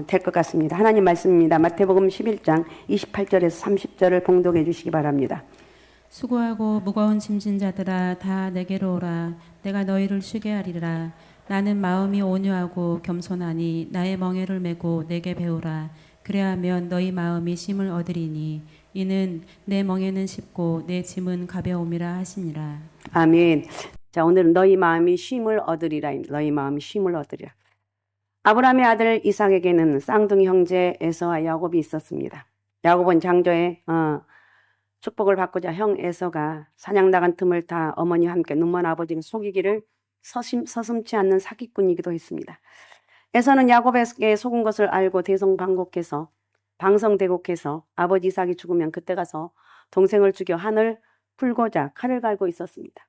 될 것 같습니다. 하나님 말씀입니다. 마태복음 11장 28절에서 30절을 봉독해 주시기 바랍니다. 수고하고 무거운 짐진 자들아 다 내게로 오라. 내가 너희를 쉬게 하리라. 나는 마음이 온유하고 겸손하니 나의 멍에를 메고 내게 배우라. 그래야면 너희 마음이 쉼을 얻으리니 이는 내 멍에는 쉽고 내 짐은 가벼움이라 하시니라. 아멘. 자, 오늘은 너희 마음이 쉼을 얻으리라. 너희 마음이 쉼을 얻으리라. 아브라함의 아들 이삭에게는 쌍둥이 형제 에서와 야곱이 있었습니다. 야곱은 장조의 축복을 받고자 형 에서가 사냥 나간 틈을 타 어머니와 함께 눈먼 아버지를 속이기를 서슴지 않는 사기꾼이기도 했습니다. 에서는 야곱에게 속은 것을 알고 방성대곡해서 아버지 이삭이 죽으면 그때 가서 동생을 죽여 한을 풀고자 칼을 갈고 있었습니다.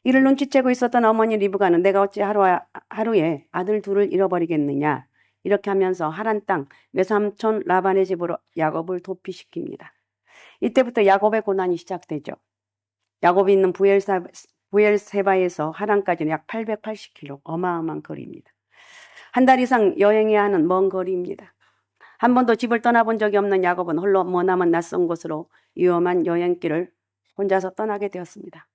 이를 눈치채고 있었던 어머니 리브가는 내가 어찌 하루에 아들 둘을 잃어버리겠느냐 이렇게 하면서 하란 땅 외삼촌 라반의 집으로 야곱을 도피시킵니다. 이때부터 야곱의 고난이 시작되죠. 야곱이 있는 부엘세바에서 하란까지는 약 880km, 어마어마한 거리입니다. 한 달 이상 여행해야 하는 먼 거리입니다. 한 번도 집을 떠나본 적이 없는 야곱은 홀로 머나먼 낯선 곳으로 위험한 여행길을 혼자서 떠나게 되었습니다.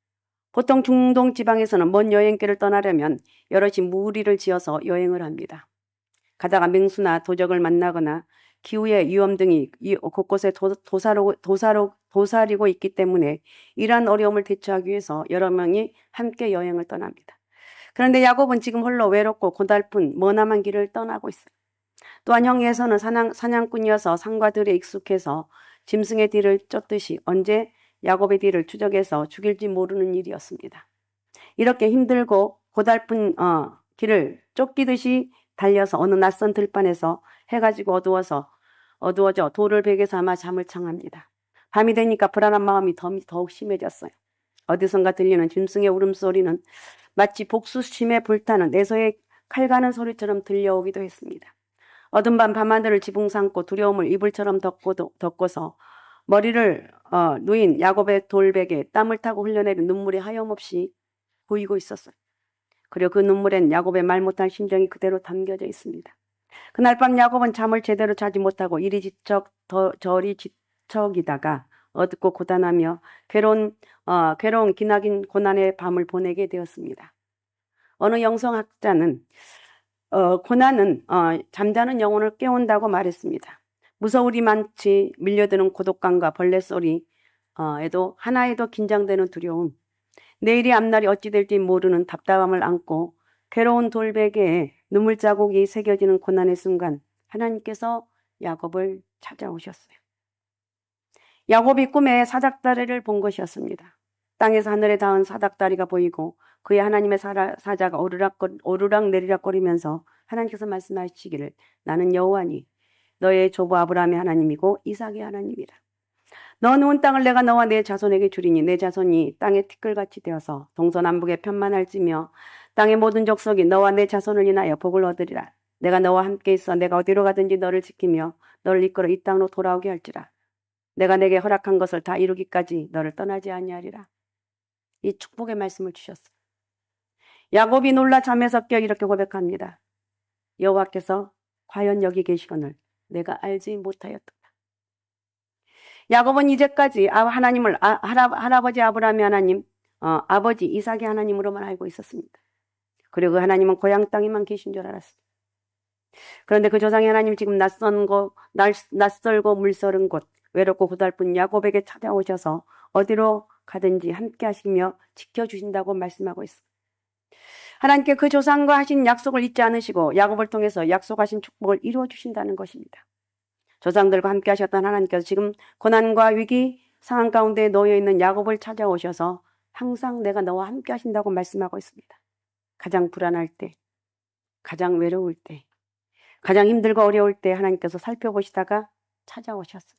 보통 중동 지방에서는 먼 여행길을 떠나려면 여럿이 무리를 지어서 여행을 합니다. 가다가 맹수나 도적을 만나거나 기후의 위험 등이 곳곳에 도사리고 있기 때문에 이러한 어려움을 대처하기 위해서 여러 명이 함께 여행을 떠납니다. 그런데 야곱은 지금 홀로 외롭고 고달픈 머나먼 길을 떠나고 있어요. 또한 형에서는 사냥꾼이어서 산과 들에 익숙해서 짐승의 뒤를 쫓듯이 언제 야곱의 뒤를 추적해서 죽일지 모르는 일이었습니다. 이렇게 힘들고 고달픈 길을 쫓기듯이 달려서 어느 낯선 들판에서 해가 지고 어두워져 돌을 베개 삼아 잠을 청합니다. 밤이 되니까 불안한 마음이 더욱 심해졌어요. 어디선가 들리는 짐승의 울음소리는 마치 복수심에 불타는 에서의 칼 가는 소리처럼 들려오기도 했습니다. 어둠 밤하늘을 지붕 삼고 두려움을 이불처럼 덮고서 머리를 누인 야곱의 돌베개에 땀을 타고 흘려내린 눈물이 하염없이 보이고 있었어요. 그리고 그 눈물엔 야곱의 말 못할 심정이 그대로 담겨져 있습니다. 그날 밤 야곱은 잠을 제대로 자지 못하고 이리 지척 저리 지척이다가 어둡고 고단하며 괴로운 기나긴 고난의 밤을 보내게 되었습니다. 어느 영성학자는 고난은 잠자는 영혼을 깨운다고 말했습니다. 무서우리만치 밀려드는 고독감과 벌레 소리에도 하나에도 긴장되는 두려움, 내일이 앞날이 어찌 될지 모르는 답답함을 안고 괴로운 돌베개에 눈물 자국이 새겨지는 고난의 순간 하나님께서 야곱을 찾아오셨어요. 야곱이 꿈에 사닥다리를 본 것이었습니다. 땅에서 하늘에 닿은 사닥다리가 보이고 그의 하나님의 사자가 오르락 내리락거리면서 하나님께서 말씀하시기를 나는 여호와니 너의 조부 아브라함의 하나님이고 이삭의 하나님이라. 너 누운 땅을 내가 너와 내 자손에게 주리니 내 자손이 땅의 티끌같이 되어서 동서남북에 편만할지며 땅의 모든 족속이 너와 내 자손을 인하여 복을 얻으리라. 내가 너와 함께 있어 내가 어디로 가든지 너를 지키며 너를 이끌어 이 땅으로 돌아오게 할지라. 내가 내게 허락한 것을 다 이루기까지 너를 떠나지 아니하리라. 이 축복의 말씀을 주셨어요. 야곱이 놀라 잠에서 깨어 이렇게 고백합니다. 여호와께서 과연 여기 계시거늘 내가 알지 못하였다. 야곱은 이제까지 하나님을 할아버지 아브라함의 하나님, 아버지 이삭의 하나님으로만 알고 있었습니다. 그리고 그 하나님은 고향 땅에만 계신 줄 알았습니다. 그런데 그 조상의 하나님 지금 낯설고 물서른 곳, 외롭고 고달픈 야곱에게 찾아오셔서 어디로 가든지 함께 하시며 지켜주신다고 말씀하고 있습니다. 하나님께 그 조상과 하신 약속을 잊지 않으시고 야곱을 통해서 약속하신 축복을 이루어 주신다는 것입니다. 조상들과 함께 하셨던 하나님께서 지금 고난과 위기 상황 가운데 놓여 있는 야곱을 찾아오셔서 항상 내가 너와 함께 하신다고 말씀하고 있습니다. 가장 불안할 때, 가장 외로울 때, 가장 힘들고 어려울 때 하나님께서 살펴보시다가 찾아오셨어요.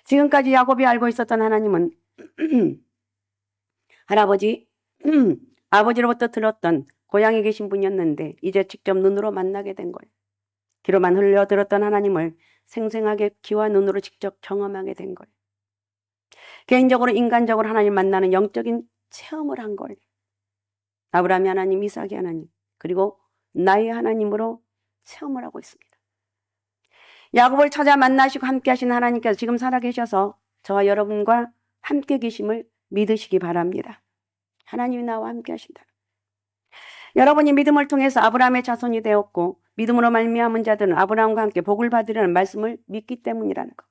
지금까지 야곱이 알고 있었던 하나님은 아버지로부터 들었던 고향에 계신 분이었는데 이제 직접 눈으로 만나게 된 거예요. 귀로만 흘려들었던 하나님을 생생하게 귀와 눈으로 직접 경험하게 된 거예요. 개인적으로 인간적으로 하나님 만나는 영적인 체험을 한 거예요. 아브라함의 하나님, 이삭의 하나님, 그리고 나의 하나님으로 체험을 하고 있습니다. 야곱을 찾아 만나시고 함께 하신 하나님께서 지금 살아계셔서 저와 여러분과 함께 계심을 믿으시기 바랍니다. 하나님이 나와 함께 하신다. 여러분이 믿음을 통해서 아브라함의 자손이 되었고 믿음으로 말미암은 자들은 아브라함과 함께 복을 받으려는 말씀을 믿기 때문이라는 것.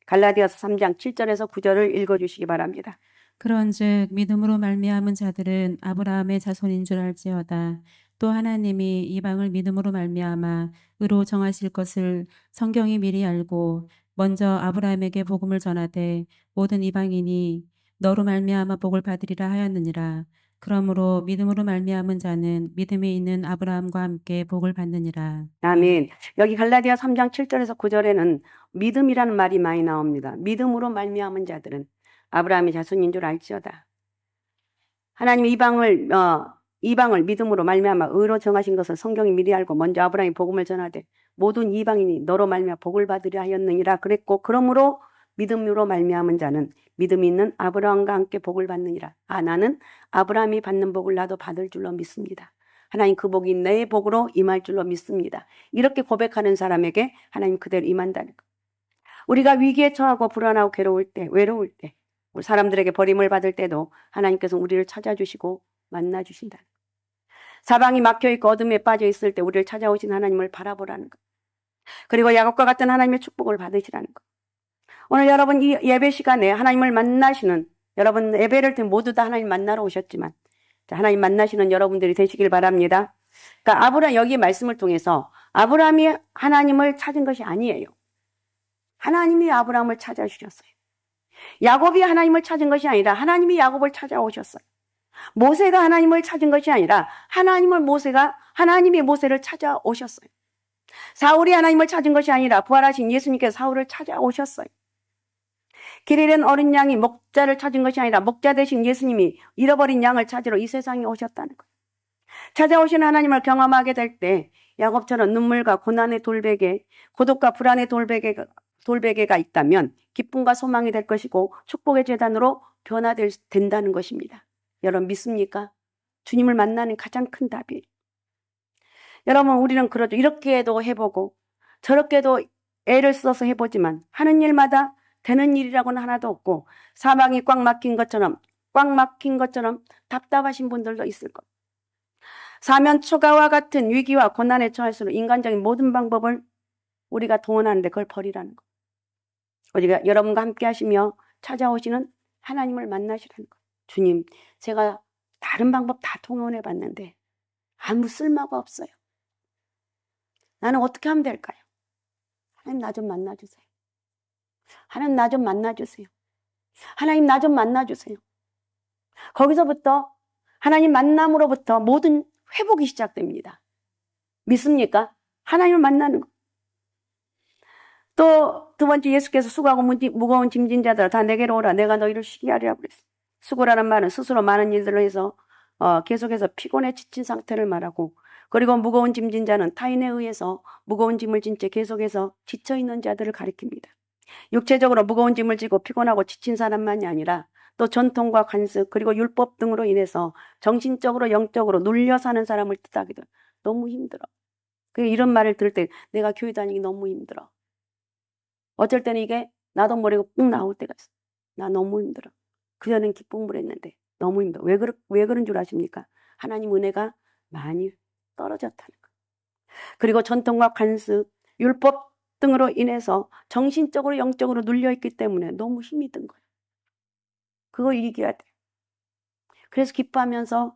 갈라디아서 3장 7절에서 9절을 읽어주시기 바랍니다. 그런즉 믿음으로 말미암은 자들은 아브라함의 자손인 줄 알지어다. 또 하나님이 이방을 믿음으로 말미암아 의로 정하실 것을 성경이 미리 알고 먼저 아브라함에게 복음을 전하되 모든 이방인이 너로 말미암아 복을 받으리라 하였느니라. 그러므로 믿음으로 말미암은 자는 믿음이 있는 아브라함과 함께 복을 받느니라. 아멘. 여기 갈라디아 3장 7절에서 9절에는 믿음이라는 말이 많이 나옵니다. 믿음으로 말미암은 자들은 아브라함의 자손인 줄 알지어다. 하나님 이방을 믿음으로 말미암아 의로 정하신 것을 성경이 미리 알고 먼저 아브라함이 복음을 전하되 모든 이방인이 너로 말미암아 복을 받으려 하였느니라 그랬고 그러므로 믿음으로 말미암은 자는 믿음이 있는 아브라함과 함께 복을 받느니라. 나는 아브라함이 받는 복을 나도 받을 줄로 믿습니다. 하나님 그 복이 내 복으로 임할 줄로 믿습니다. 이렇게 고백하는 사람에게 하나님 그대로 임한다는 것. 우리가 위기에 처하고 불안하고 괴로울 때, 외로울 때, 우리 사람들에게 버림을 받을 때도 하나님께서 우리를 찾아주시고 만나주신다. 사방이 막혀있고 어둠에 빠져있을 때 우리를 찾아오신 하나님을 바라보라는 것. 그리고 야곱과 같은 하나님의 축복을 받으시라는 것. 오늘 여러분 이 예배 시간에 하나님을 만나시는 여러분 예배를 통해 모두 다 하나님 만나러 오셨지만 하나님 만나시는 여러분들이 되시길 바랍니다. 그러니까 아브라함 여기 말씀을 통해서 아브라함이 하나님을 찾은 것이 아니에요. 하나님이 아브라함을 찾아주셨어요. 야곱이 하나님을 찾은 것이 아니라 하나님이 야곱을 찾아오셨어요. 모세가 하나님을 찾은 것이 아니라 하나님이 모세를 찾아오셨어요. 사울이 하나님을 찾은 것이 아니라 부활하신 예수님께서 사울을 찾아오셨어요. 길 잃은 어린 양이 목자를 찾은 것이 아니라 목자 되신 예수님이 잃어버린 양을 찾으러 이 세상에 오셨다는 거예요. 찾아오신 하나님을 경험하게 될 때 야곱처럼 눈물과 고난의 돌베개, 고독과 불안의 돌베개가 있다면 기쁨과 소망이 될 것이고 축복의 재단으로 변화된다는 것입니다. 여러분 믿습니까? 주님을 만나는 가장 큰 답이에요. 여러분 우리는 그러죠. 이렇게도 해보고 저렇게도 애를 써서 해보지만 하는 일마다 되는 일이라고는 하나도 없고 사방이 꽉 막힌 것처럼 답답하신 분들도 있을 것. 사면 초가와 같은 위기와 고난에 처할수록 인간적인 모든 방법을 우리가 동원하는데 그걸 버리라는 것. 우리가 여러분과 함께 하시며 찾아오시는 하나님을 만나시라는 것. 주님, 제가 다른 방법 다 동원해 봤는데 아무 쓸모가 없어요. 나는 어떻게 하면 될까요? 하나님 나 좀 만나주세요. 하나님 나 좀 만나주세요. 하나님 나 좀 만나주세요. 거기서부터 하나님 만남으로부터 모든 회복이 시작됩니다. 믿습니까? 하나님을 만나는 것. 또 두 번째 예수께서 수고하고 무거운 짐진 자들아 다 내게로 오라 내가 너희를 쉬게 하리라 그랬어요. 수고라는 말은 스스로 많은 일들을 해서 계속해서 피곤에 지친 상태를 말하고 그리고 무거운 짐진 자는 타인에 의해서 무거운 짐을 진 채 계속해서 지쳐있는 자들을 가리킵니다. 육체적으로 무거운 짐을 지고 피곤하고 지친 사람만이 아니라 또 전통과 관습 그리고 율법 등으로 인해서 정신적으로 영적으로 눌려 사는 사람을 뜻하기도 너무 힘들어. 이런 말을 들을 때 내가 교회 다니기 너무 힘들어. 어쩔 때는 이게 나도 모르게 꾹 나올 때가 있어. 나 너무 힘들어. 그전엔 기쁨을 했는데 너무 힘들어. 왜 그런 줄 아십니까? 하나님 은혜가 많이 떨어졌다는 거. 그리고 전통과 관습, 율법 등으로 인해서 정신적으로 영적으로 눌려있기 때문에 너무 힘이 든 거예요. 그걸 이겨야 돼. 그래서 기뻐하면서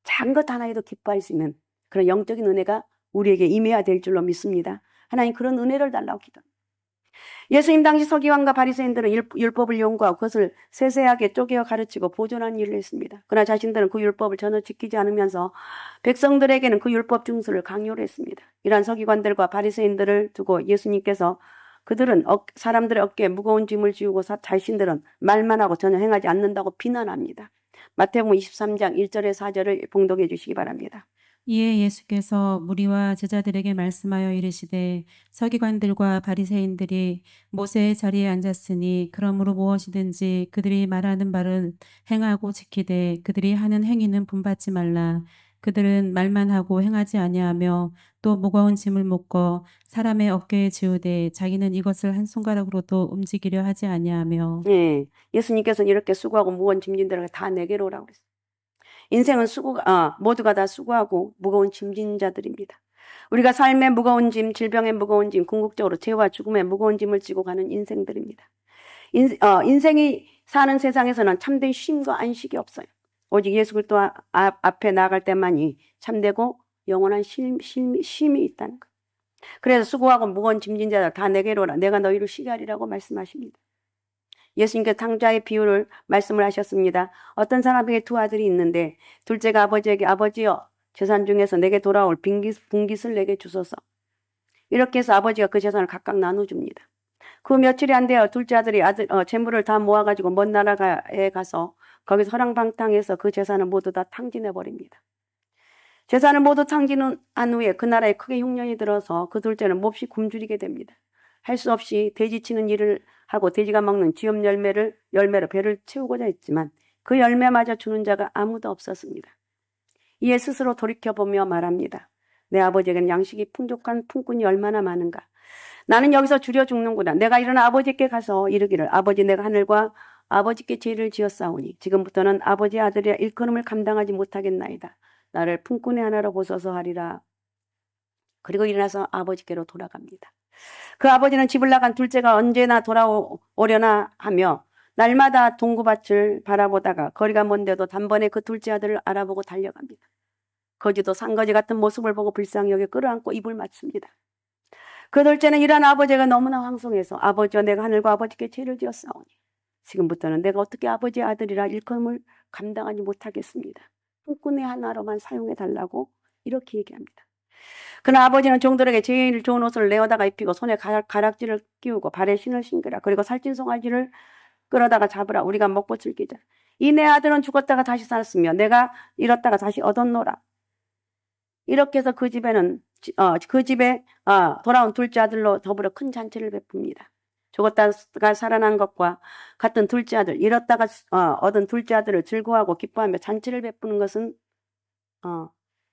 작은 것 하나에도 기뻐할 수 있는 그런 영적인 은혜가 우리에게 임해야 될 줄로 믿습니다. 하나님 그런 은혜를 달라고 기도합니다. 예수님 당시 서기관과 바리새인들은 율법을 연구하고 그것을 세세하게 쪼개어 가르치고 보존하는 일을 했습니다. 그러나 자신들은 그 율법을 전혀 지키지 않으면서 백성들에게는 그 율법 준수를 강요를 했습니다. 이러한 서기관들과 바리새인들을 두고 예수님께서 그들은 사람들의 어깨에 무거운 짐을 지우고 자신들은 말만 하고 전혀 행하지 않는다고 비난합니다. 마태복음 23장 1절에 4절을 봉독해 주시기 바랍니다. 이에 예수께서 무리와 제자들에게 말씀하여 이르시되 서기관들과 바리새인들이 모세의 자리에 앉았으니 그러므로 무엇이든지 그들이 말하는 바를 행하고 지키되 그들이 하는 행위는 본받지 말라. 그들은 말만 하고 행하지 아니하며 또 무거운 짐을 묶어 사람의 어깨에 지우되 자기는 이것을 한 손가락으로도 움직이려 하지 아니하며. 예. 예수님께서는 이렇게 수고하고 무거운 짐진들을 다 내게로 오라고 그랬어요. 인생은 모두가 다 수고하고 무거운 짐진 자들입니다. 우리가 삶의 무거운 짐, 질병의 무거운 짐, 궁극적으로 죄와 죽음의 무거운 짐을 지고 가는 인생들입니다. 인생이 사는 세상에서는 참된 쉼과 안식이 없어요. 오직 예수 그리스도 앞에 나아갈 때만이 참되고 영원한 쉼이 있다는 거예요. 그래서 수고하고 무거운 짐진 자들 다 내게로 오라. 내가 너희를 쉬게 하리라고 말씀하십니다. 예수님께서 탕자의 비유를 말씀을 하셨습니다. 어떤 사람에게 두 아들이 있는데 둘째가 아버지에게 아버지여 재산 중에서 내게 돌아올 분깃을 내게 주소서. 이렇게 해서 아버지가 그 재산을 각각 나눠줍니다. 그 며칠이 안 돼요. 둘째 아들이 재물을 다 모아가지고 먼 나라에 가서 거기서 허랑방탕해서 그 재산을 모두 다 탕진해버립니다. 재산을 모두 탕진한 후에 그 나라에 크게 흉년이 들어서 그 둘째는 몹시 굶주리게 됩니다. 할 수 없이 돼지 치는 일을 하고 돼지가 먹는 쥐염 열매로 배를 채우고자 했지만 그 열매마저 주는 자가 아무도 없었습니다. 이에 스스로 돌이켜보며 말합니다. 내 아버지에게는 양식이 풍족한 품꾼이 얼마나 많은가. 나는 여기서 줄여 죽는구나. 내가 일어나 아버지께 가서 이르기를 아버지 내가 하늘과 아버지께 죄를 지었사오니 지금부터는 아버지 아들이라 일컬음을 감당하지 못하겠나이다. 나를 품꾼의 하나로 보소서 하리라. 그리고 일어나서 아버지께로 돌아갑니다. 그 아버지는 집을 나간 둘째가 언제나 돌아오려나 하며 날마다 동구밭을 바라보다가 거리가 먼데도 단번에 그 둘째 아들을 알아보고 달려갑니다. 거지도 산거지 같은 모습을 보고 불쌍히 여겨 끌어안고 입을 맞춥니다. 그 둘째는 이런 아버지가 너무나 황송해서 아버지와 내가 하늘과 아버지께 죄를 지었사오니 지금부터는 내가 어떻게 아버지의 아들이라 일컬음을 감당하지 못하겠습니다. 품꾼의 하나로만 사용해달라고 이렇게 얘기합니다. 그러나 아버지는 종들에게 제일 좋은 옷을 내어다가 입히고 손에 가락지를 끼우고 발에 신을 신기라. 그리고 살찐 송아지를 끌어다가 잡으라. 우리가 먹고 즐기자. 이 내 아들은 죽었다가 다시 살았으며 내가 잃었다가 다시 얻었노라. 이렇게 해서 그 집에 돌아온 둘째 아들로 더불어 큰 잔치를 베풉니다. 죽었다가 살아난 것과 같은 둘째 아들, 잃었다가 얻은 둘째 아들을 즐거워하고 기뻐하며 잔치를 베푸는 것은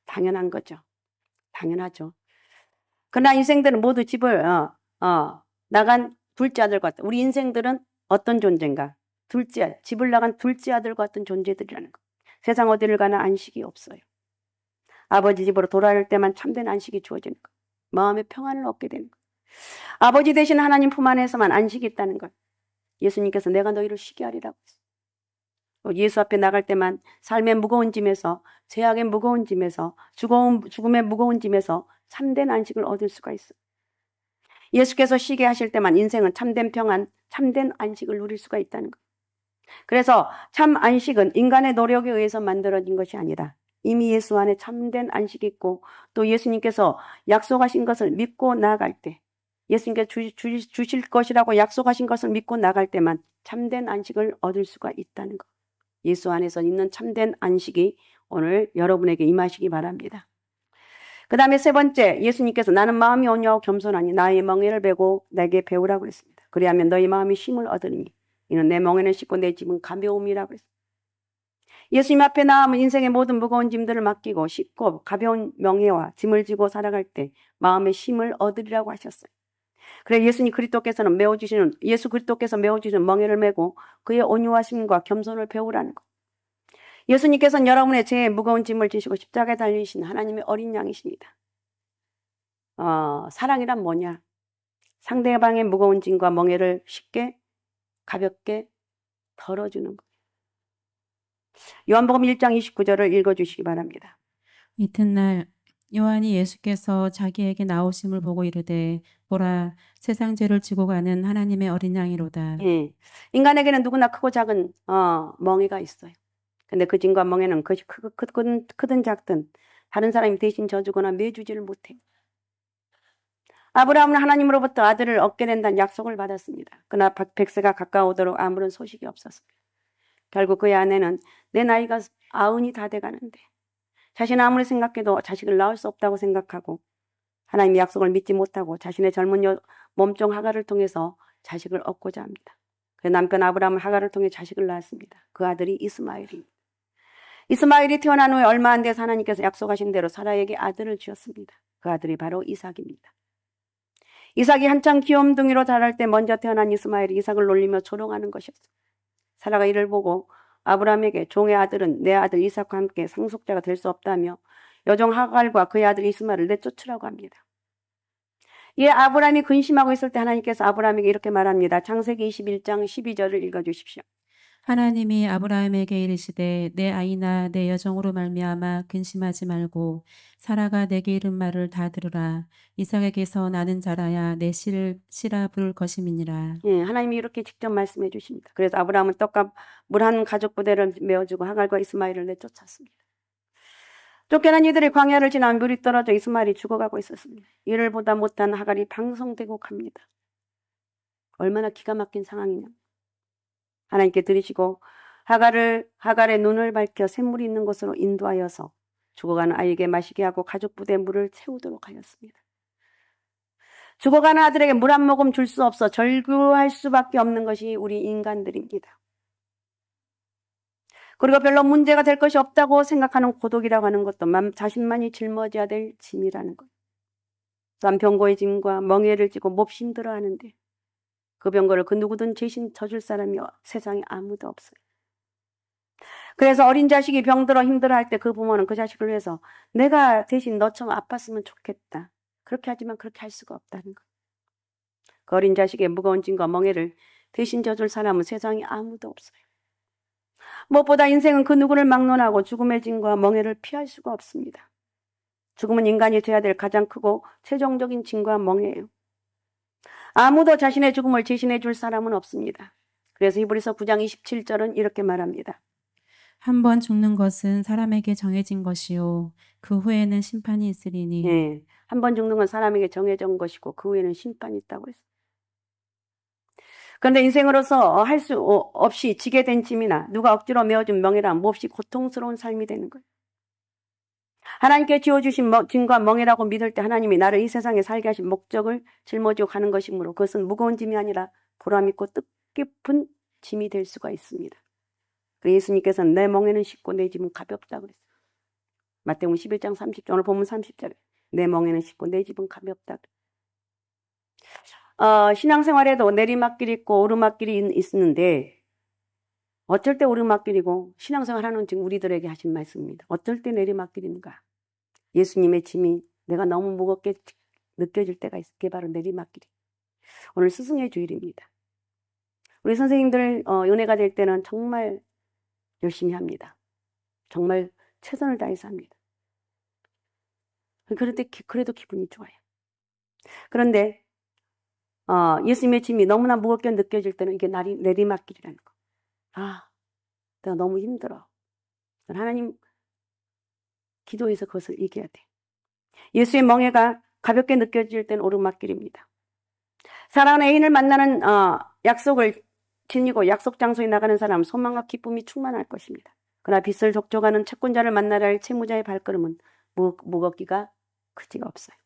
당연한 거죠. 당연하죠. 그러나 인생들은 모두 집을 나간 둘째 아들과 같다. 우리 인생들은 어떤 존재인가? 집을 나간 둘째 아들과 같은 존재들이라는 거. 세상 어디를 가나 안식이 없어요. 아버지 집으로 돌아올 때만 참된 안식이 주어지는 거. 마음의 평안을 얻게 되는 거. 아버지 대신 하나님 품 안에서만 안식이 있다는 것. 예수님께서 내가 너희를 쉬게 하리라고 했어요. 예수 앞에 나갈 때만 삶의 무거운 짐에서, 죄악의 무거운 짐에서, 죽음의 무거운 짐에서 참된 안식을 얻을 수가 있어요. 예수께서 쉬게 하실 때만 인생은 참된 평안, 참된 안식을 누릴 수가 있다는 것. 그래서 참 안식은 인간의 노력에 의해서 만들어진 것이 아니라 이미 예수 안에 참된 안식이 있고 또 예수님께서 약속하신 것을 믿고 나아갈 때 예수님께서 주실 것이라고 약속하신 것을 믿고 나갈 때만 참된 안식을 얻을 수가 있다는 것. 예수 안에서 있는 참된 안식이 오늘 여러분에게 임하시기 바랍니다. 그 다음에 세 번째, 예수님께서 나는 마음이 온유하고 겸손하니 나의 멍에를 메고 내게 배우라고 했습니다. 그리하면 너희 마음이 쉼을 얻으니 이는 내 멍에는 쉽고 내 짐은 가벼움이라고 했습니다. 예수님 앞에 나아오면 인생의 모든 무거운 짐들을 맡기고 쉽고 가벼운 명예와 짐을 지고 살아갈 때 마음의 쉼을 얻으리라고 하셨어요. 그래 예수 그리스도께서 메어주시는 멍에를 메고 그의 온유하심과 겸손을 배우라는 것. 예수님께서는 여러분의 죄의 무거운 짐을 지시고 십자가에 달리신 하나님의 어린 양이십니다. 사랑이란 뭐냐? 상대방의 무거운 짐과 멍에를 쉽게 가볍게 덜어주는 것. 요한복음 1장 29절을 읽어주시기 바랍니다. 이튿날 요한이 예수께서 자기에게 나오심을 보고 이르되 보라 세상 죄를 지고 가는 하나님의 어린 양이로다. 예. 인간에게는 누구나 크고 작은 멍에가 있어요. 근데 그 짐과 멍에는 그것이 크든 작든 다른 사람이 대신 져주거나 매주지를 못해요. 아브라함은 하나님으로부터 아들을 얻게 된다는 약속을 받았습니다. 그러나 백세가 가까우도록 아무런 소식이 없었습니다. 결국 그의 아내는 내 나이가 90이 다 돼가는데 자신은 아무리 생각해도 자식을 낳을 수 없다고 생각하고 하나님의 약속을 믿지 못하고 자신의 젊은 몸종 하갈을 통해서 자식을 얻고자 합니다. 그 남편 아브라함은 하갈을 통해 자식을 낳았습니다. 그 아들이 이스마엘입니다. 이스마엘이 태어난 후에 얼마 안 돼서 하나님께서 약속하신 대로 사라에게 아들을 주었습니다. 그 아들이 바로 이삭입니다. 이삭이 한창 귀염둥이로 자랄 때 먼저 태어난 이스마엘이 이삭을 놀리며 조롱하는 것이었어요. 사라가 이를 보고 아브라함에게 종의 아들은 내 아들 이삭과 함께 상속자가 될 수 없다며 여종 하갈과 그의 아들 이스마엘을 내쫓으라고 합니다. 이에 아브라함이 근심하고 있을 때 하나님께서 아브라함에게 이렇게 말합니다. 창세기 21장 12절을 읽어주십시오. 하나님이 아브라함에게 이르시되 내 아이나 내 여종으로 말미암아 근심하지 말고 사라가 내게 이른 말을 다 들으라. 이삭에게서 나는 자라야 내 씨라 부를 것임이니라. 예, 하나님이 이렇게 직접 말씀해 주십니다. 그래서 아브라함은 떡과 물 한 가죽 부대를 메어주고 하갈과 이스마엘을 내쫓았습니다. 쫓겨난 이들이 광야를 지나 물이 떨어져 이스마엘이 죽어가고 있었습니다. 이를 보다 못한 하갈이 방송되고 갑니다. 얼마나 기가 막힌 상황이냐. 하나님께 들으시고 하갈의 눈을 밝혀 샘물이 있는 곳으로 인도하여서 죽어가는 아이에게 마시게 하고 가죽 부대에 물을 채우도록 하였습니다. 죽어가는 아들에게 물 한 모금 줄 수 없어 절규할 수밖에 없는 것이 우리 인간들입니다. 그리고 별로 문제가 될 것이 없다고 생각하는 고독이라고 하는 것도 자신만이 짊어져야 될 짐이라는 것. 또한 병고의 짐과 멍에를 지고 몹시 힘들어 하는데 그 병거를 그 누구든 대신 져줄 사람이 세상에 아무도 없어요. 그래서 어린 자식이 병들어 힘들어할 때 그 부모는 그 자식을 위해서 내가 대신 너처럼 아팠으면 좋겠다. 그렇게 하지만 그렇게 할 수가 없다는 것. 그 어린 자식의 무거운 짐과 멍에를 대신 져줄 사람은 세상에 아무도 없어요. 무엇보다 인생은 그 누구를 막론하고 죽음의 짐과 멍에를 피할 수가 없습니다. 죽음은 인간이 져야 될 가장 크고 최종적인 짐과 멍에예요. 아무도 자신의 죽음을 대신해 줄 사람은 없습니다. 그래서 히브리서 9장 27절은 이렇게 말합니다. 한 번 죽는 것은 사람에게 정해진 것이요 그 후에는 심판이 있으리니. 예, 한 번 죽는 건 사람에게 정해진 것이고 그 후에는 심판이 있다고 했어요. 그런데 인생으로서 할 수 없이 지게 된 짐이나 누가 억지로 메어준 명예란 몹시 고통스러운 삶이 되는 거예요. 하나님께 지어주신 짐과 멍에라고 믿을 때 하나님이 나를 이 세상에 살게 하신 목적을 짊어지고 가는 것이므로 그것은 무거운 짐이 아니라 보람있고 뜻깊은 짐이 될 수가 있습니다. 그래서 예수님께서는 내 멍에는 쉽고 내 짐은 가볍다고 그랬어요. 마태복음 11장 30절, 오늘 본문 30절에 내 멍에는 쉽고 내 짐은 가볍다. 신앙생활에도 내리막길이 있고 오르막길이 있는데 어쩔 때 오르막길이고 신앙생활하는 지금 우리들에게 하신 말씀입니다. 어쩔 때 내리막길인가? 예수님의 짐이 내가 너무 무겁게 느껴질 때가 있어. 그게 바로 내리막길이. 오늘 스승의 주일입니다. 우리 선생님들 은혜가 될 때는 정말 열심히 합니다. 정말 최선을 다해서 합니다. 그래도 기분이 좋아요. 그런데 예수님의 짐이 너무나 무겁게 느껴질 때는 이게 내리막길이라는 거. 내가 너무 힘들어. 하나님 기도해서 그것을 이겨야 돼. 예수의 멍에가 가볍게 느껴질 때는 오르막길입니다. 사랑하는 애인을 만나는 약속을 지니고 약속 장소에 나가는 사람은 소망과 기쁨이 충만할 것입니다. 그러나 빚을 족족하는 채권자를 만나려 할 채무자의 발걸음은 무겁기가 크지가 없어요.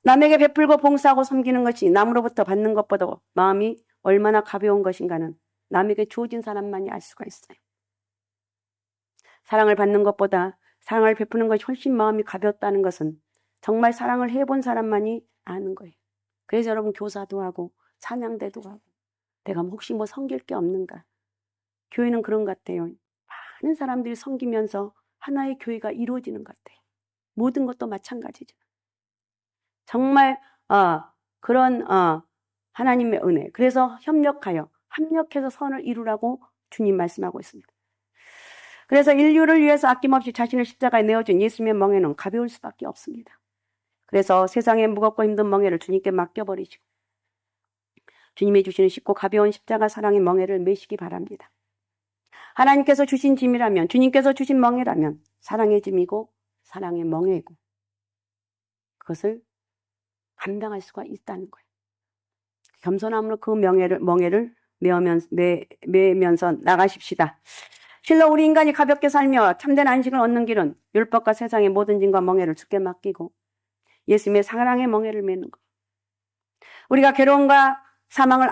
남에게 베풀고 봉사하고 섬기는 것이 남으로부터 받는 것보다 마음이 얼마나 가벼운 것인가는 남에게 주어진 사람만이 알 수가 있어요. 사랑을 받는 것보다 사랑을 베푸는 것이 훨씬 마음이 가볍다는 것은 정말 사랑을 해본 사람만이 아는 거예요. 그래서 여러분 교사도 하고 찬양대도 하고 내가 혹시 섬길 게 없는가. 교회는 그런 것 같아요. 많은 사람들이 섬기면서 하나의 교회가 이루어지는 것 같아요. 모든 것도 마찬가지죠. 정말 그런 하나님의 은혜. 그래서 합력해서 선을 이루라고 주님 말씀하고 있습니다. 그래서 인류를 위해서 아낌없이 자신을 십자가에 내어준 예수님의 멍에는 가벼울 수밖에 없습니다. 그래서 세상의 무겁고 힘든 멍에를 주님께 맡겨버리시고 주님이 주시는 쉽고 가벼운 십자가 사랑의 멍에를 메시기 바랍니다. 하나님께서 주신 짐이라면, 주님께서 주신 멍에라면 사랑의 짐이고 사랑의 멍에고 그것을 감당할 수가 있다는 거예요. 겸손함으로 그 멍에를 메면서 나가십시다. 실로 우리 인간이 가볍게 살며 참된 안식을 얻는 길은 율법과 세상의 모든 짐과 멍에를 주께 맡기고 예수님의 사랑의 멍에를 메는 것. 우리가 괴로움과 사망을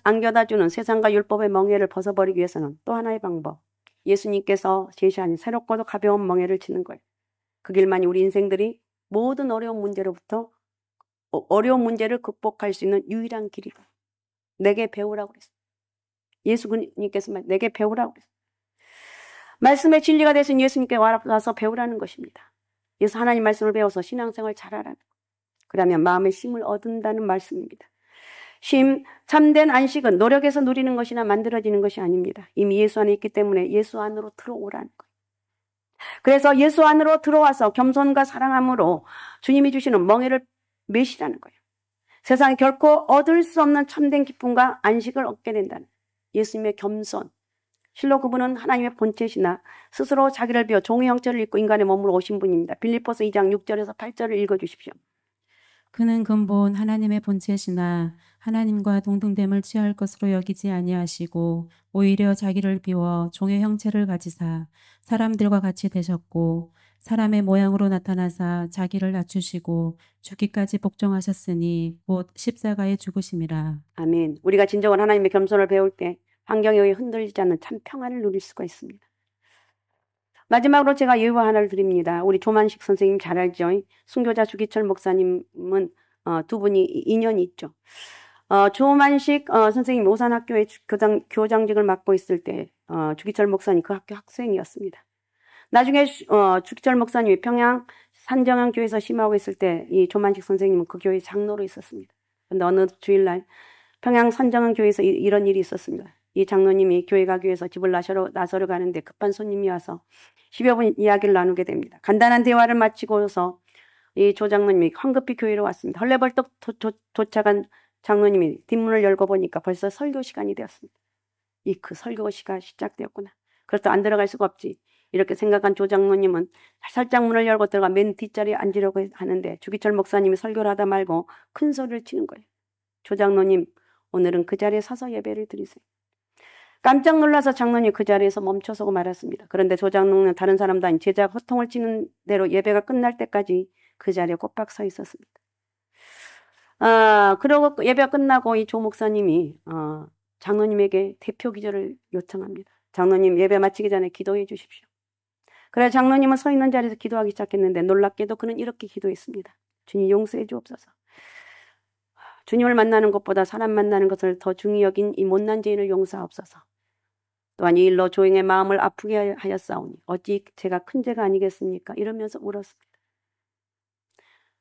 안겨다주는 세상과 율법의 멍에를 벗어버리기 위해서는 또 하나의 방법, 예수님께서 제시한 새롭고도 가벼운 멍에를 치는 거예요. 그 길만이 우리 인생들이 모든 어려운 문제로부터 어려운 문제를 극복할 수 있는 유일한 길이다. 내게 배우라고 그랬어요. 예수님께서 내게 배우라고 그랬어요. 말씀의 진리가 되신 예수님께 와서 배우라는 것입니다. 그래서 하나님 말씀을 배워서 신앙생활 잘하라는 것. 그러면 마음의 쉼을 얻는다는 말씀입니다. 쉼, 참된 안식은 노력해서 누리는 것이나 만들어지는 것이 아닙니다. 이미 예수 안에 있기 때문에 예수 안으로 들어오라는 거예요. 그래서 예수 안으로 들어와서 겸손과 사랑함으로 주님이 주시는 멍에를 메시라는 거예요. 세상에 결코 얻을 수 없는 참된 기쁨과 안식을 얻게 된다는 예수님의 겸손. 실로 그분은 하나님의 본체시나 스스로 자기를 비워 종의 형체를 입고 인간의 몸으로 오신 분입니다. 빌립보서 2장 6절에서 8절을 읽어주십시오. 그는 근본 하나님의 본체시나 하나님과 동등됨을 취할 것으로 여기지 아니하시고 오히려 자기를 비워 종의 형체를 가지사 사람들과 같이 되셨고 사람의 모양으로 나타나사 자기를 낮추시고 죽기까지 복종하셨으니 곧 십자가에 죽으심이라. 아멘. 우리가 진정한 하나님의 겸손을 배울 때 환경에 의해 흔들리지 않는 참 평안을 누릴 수가 있습니다. 마지막으로 제가 예화 하나를 드립니다. 우리 조만식 선생님 잘 알죠? 순교자 주기철 목사님은 두 분이 인연이 있죠. 조만식 선생님 오산학교의 교장직을 맡고 있을 때 주기철 목사님 그 학교 학생이었습니다. 나중에 주기철 목사님이 평양 산정한 교회에서 심하고 있을 때 이 조만식 선생님은 그 교회 장로로 있었습니다. 그런데 어느 주일날 평양 산정한 교회에서 이런 일이 있었습니다. 이 장로님이 교회 가기 위해서 집을 나서러 가는데 급한 손님이 와서 10여 분 이야기를 나누게 됩니다. 간단한 대화를 마치고서 이 조 장로님이 황급히 교회로 왔습니다. 헐레벌떡 도착한 장로님이 뒷문을 열고 보니까 벌써 설교 시간이 되었습니다. 그 설교 시간 시작되었구나. 그래서 안 들어갈 수가 없지. 이렇게 생각한 조 장로님은 살짝 문을 열고 들어가 맨 뒷자리에 앉으려고 하는데 주기철 목사님이 설교를 하다 말고 큰 소리를 치는 거예요. 조 장로님, 오늘은 그 자리에 서서 예배를 드리세요. 깜짝 놀라서 장로님이 그 자리에서 멈춰서고 말았습니다. 그런데 조 장로는 다른 사람도 아닌 제자가 호통을 치는 대로 예배가 끝날 때까지 그 자리에 꼬박 서 있었습니다. 그러고 예배가 끝나고 이 조 목사님이 장로님에게 대표 기도를 요청합니다. 장로님 예배 마치기 전에 기도해 주십시오. 그래 장로님은 서 있는 자리에서 기도하기 시작했는데 놀랍게도 그는 이렇게 기도했습니다. 주님 용서해 주옵소서. 주님을 만나는 것보다 사람 만나는 것을 더 중히 여긴 이 못난 죄인을 용서하옵소서. 또한 이 일로 조용의 마음을 아프게 하였사오니 어찌 제가 큰 죄가 아니겠습니까? 이러면서 울었습니다.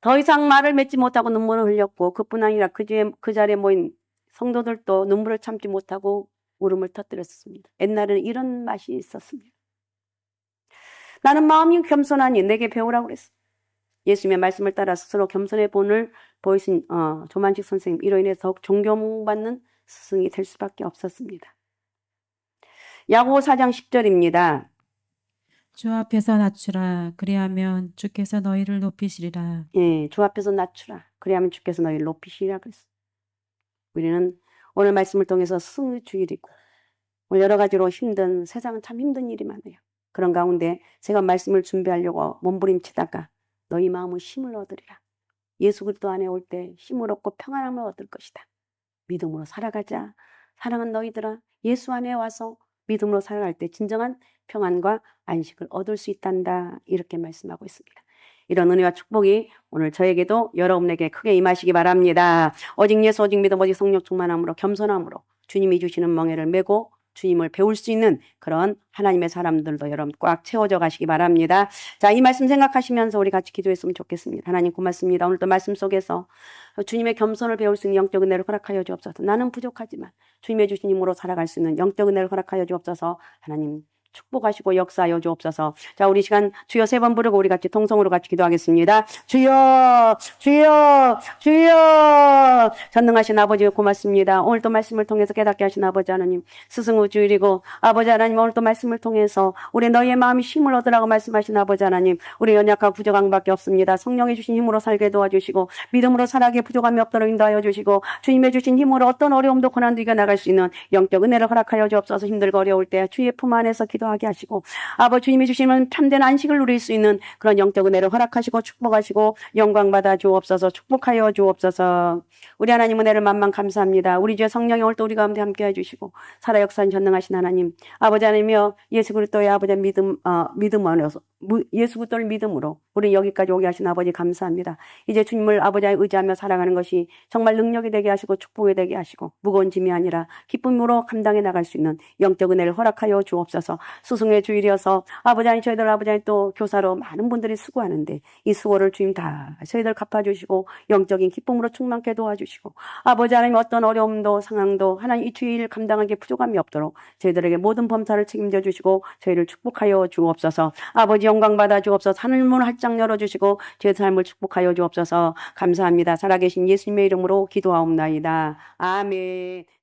더 이상 말을 맺지 못하고 눈물을 흘렸고 그뿐 아니라 그 자리에 모인 성도들도 눈물을 참지 못하고 울음을 터뜨렸습니다. 옛날에는 이런 맛이 있었습니다. 나는 마음이 겸손하니 내게 배우라고 그랬어. 예수님의 말씀을 따라 스스로 겸손의 본을 보이신 조만식 선생님, 이로 인해 더욱 존경받는 스승이 될 수밖에 없었습니다. 야고보 4장 10절입니다. 주 앞에서 낮추라. 그리하면 주께서 너희를 높이시리라. 예, 주 앞에서 낮추라. 그리하면 주께서 너희를 높이시리라 그랬어. 우리는 오늘 말씀을 통해서 스승의 주일이고 여러 가지로 힘든, 세상은 참 힘든 일이 많아요. 그런 가운데 제가 말씀을 준비하려고 몸부림치다가 너희 마음은 힘을 얻으리라. 예수 그리스도 안에 올 때 힘을 얻고 평안함을 얻을 것이다. 믿음으로 살아가자. 사랑하는 너희들아, 예수 안에 와서 믿음으로 살아갈 때 진정한 평안과 안식을 얻을 수 있단다. 이렇게 말씀하고 있습니다. 이런 은혜와 축복이 오늘 저에게도 여러분에게 크게 임하시기 바랍니다. 오직 예수, 오직 믿음, 오직 성령 충만함으로 겸손함으로 주님이 주시는 멍에를 메고 주님을 배울 수 있는 그런 하나님의 사람들도 여러분 꽉 채워져 가시기 바랍니다. 자, 이 말씀 생각하시면서 우리 같이 기도했으면 좋겠습니다. 하나님 고맙습니다. 오늘도 말씀 속에서 주님의 겸손을 배울 수 있는 영적 은혜를 허락하여 주옵소서. 나는 부족하지만 주님의 주신 힘으로 살아갈 수 있는 영적 은혜를 허락하여 주옵소서. 하나님 축복하시고 역사하여 주옵소서. 자, 우리 시간 주여 3번 부르고 우리 같이 통성으로 같이 기도하겠습니다. 주여, 주여, 주여. 전능하신 아버지 고맙습니다. 오늘도 말씀을 통해서 깨닫게 하신 아버지 하나님, 스승의 주일이고 아버지 하나님, 오늘도 말씀을 통해서 우리 너희의 마음이 힘을 얻으라고 말씀하신 아버지 하나님, 우리 연약하고 부족한 밖에 없습니다. 성령이 주신 힘으로 살게 도와주시고 믿음으로 살아가기에 부족함이 없도록 인도하여 주시고 주님의 주신 힘으로 어떤 어려움도 고난도 이겨나갈 수 있는 영적 은혜를 허락하여 주옵소서. 힘들고 어려울 때 주의 품 안에서 기도 더하게 하시고 아버지 주님이 주시는 참된 안식을 누릴 수 있는 그런 영적 은혜를 허락하시고 축복하시고 영광 받아 주옵소서. 축복하여 주옵소서. 우리 하나님 은혜를 만만 감사합니다. 우리 주의 성령이 오늘 또 우리 가운데 함께 해주시고 살아 역사는 전능하신 하나님 아버지 하나님이여 예수 그리스도의 아버지의 믿음 안에서 예수 그리스도를 믿음으로 우리 여기까지 오게 하신 아버지 감사합니다. 이제 주님을 아버지의 의지하며 살아가는 것이 정말 능력이 되게 하시고 축복이 되게 하시고 무거운 짐이 아니라 기쁨으로 감당해 나갈 수 있는 영적 은혜를 허락하여 주옵소서. 스승의 주일이어서 아버지 하나님 저희들 아버지 하나님 또 교사로 많은 분들이 수고하는데 이 수고를 주님 다 저희들 갚아주시고 영적인 기쁨으로 충만케 도와주시고 아버지 하나님 어떤 어려움도 상황도 하나님 이 주일 감당하기에 부족함이 없도록 저희들에게 모든 범사를 책임져 주시고 저희를 축복하여 주옵소서. 아버지 영광 받아 주옵소서. 하늘문 활짝 열어주시고 저희 삶을 축복하여 주옵소서. 감사합니다. 살아계신 예수님의 이름으로 기도하옵나이다. 아멘.